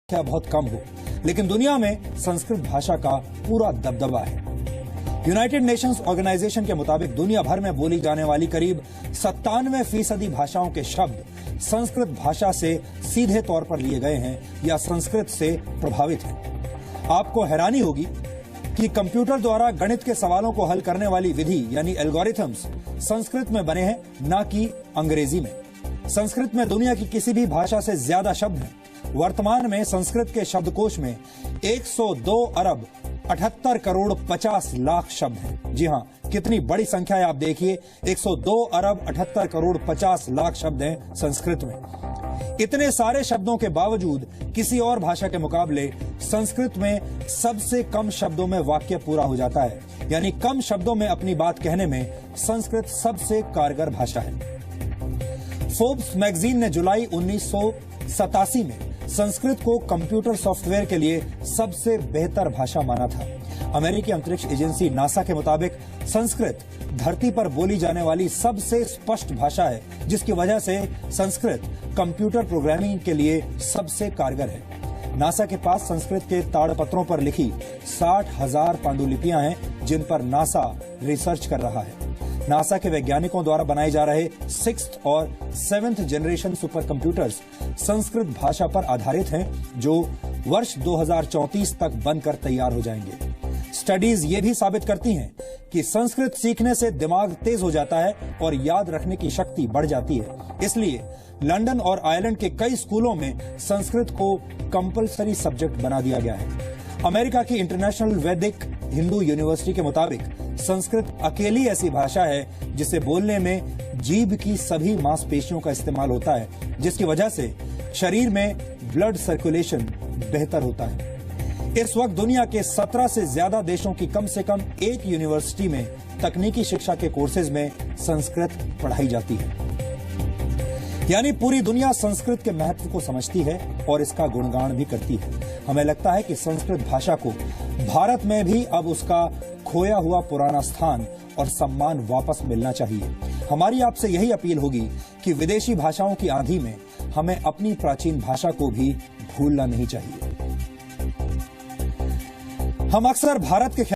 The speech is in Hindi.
क्या बहुत कम हो, लेकिन दुनिया में संस्कृत भाषा का पूरा दबदबा है। यूनाइटेड नेशंस ऑर्गेनाइजेशन के मुताबिक दुनिया भर में बोली जाने वाली करीब 97% भाषाओं के शब्द संस्कृत भाषा से सीधे तौर पर लिए गए हैं या संस्कृत से प्रभावित हैं। आपको हैरानी होगी कि कंप्यूटर द्वारा गणित के सवालों को हल करने वाली विधि यानी एल्गोरिथम्स संस्कृत में बने हैं, न कि अंग्रेजी में। संस्कृत में दुनिया की किसी भी भाषा से ज्यादा शब्द हैं। वर्तमान में संस्कृत के शब्दकोश में 102 अरब 78 करोड़ 50 लाख शब्द हैं। जी हां, कितनी बड़ी संख्या है आप देखिए, 102 अरब 78 करोड़ 50 लाख शब्द हैं संस्कृत में। इतने सारे शब्दों के बावजूद किसी और भाषा के मुकाबले संस्कृत में सबसे कम शब्दों में वाक्य पूरा हो जाता है, यानी कम शब्दों में अपनी बात कहने में संस्कृत सबसे कारगर भाषा है। फोर्ब्स मैगजीन ने जुलाई 1987 में संस्कृत को कंप्यूटर सॉफ्टवेयर के लिए सबसे बेहतर भाषा माना था। अमेरिकी अंतरिक्ष एजेंसी नासा के मुताबिक संस्कृत धरती पर बोली जाने वाली सबसे स्पष्ट भाषा है, जिसकी वजह से संस्कृत कंप्यूटर प्रोग्रामिंग के लिए सबसे कारगर है। नासा के पास संस्कृत के ताड़पत्रों पर लिखी 60,000 पांडुलिपियां हैं, जिन पर नासा रिसर्च कर रहा है। नासा के वैज्ञानिकों द्वारा बनाए जा रहे 6th और 7th generation super computers Sanskrit भाषा पर आधारित हैं, जो वर्ष 2034 तक बनकर तैयार हो जाएंगे। स्टडीज ये भी साबित करती हैं कि संस्कृत सीखने से दिमाग तेज हो जाता है और याद रखने की शक्ति बढ़ जाती है। इसलिए लंदन और आयरलैंड के कई स्कूलों में संस्कृत को कंपल्सरी सब्जेक्ट बना दिया गया है। अमेरिका की इंटरनेशनल वैदिक हिंदू यूनिवर्सिटी के मुताबिक संस्कृत अकेली ऐसी भाषा है जिसे बोलने में जीभ की सभी मांसपेशियों का इस्तेमाल होता है, जिसकी वजह से शरीर में ब्लड सर्कुलेशन बेहतर होता है। इस वक्त दुनिया के 17 से ज्यादा देशों की कम से कम एक यूनिवर्सिटी में तकनीकी शिक्षा के कोर्सेज में संस्कृत पढ़ाई जाती है। यानी पूरी दुनिया संस्कृत के महत्व को समझती है और इसका गुणगान भी करती है। हमें लगता है कि संस्कृत भाषा को भारत में भी अब उसका खोया हुआ पुराना स्थान और सम्मान वापस मिलना चाहिए। हमारी आपसे यही अपील होगी कि विदेशी भाषाओं की आंधी में हमें अपनी प्राचीन भाषा को भी भूलना नहीं चाहिए। हम अक्सर भारत के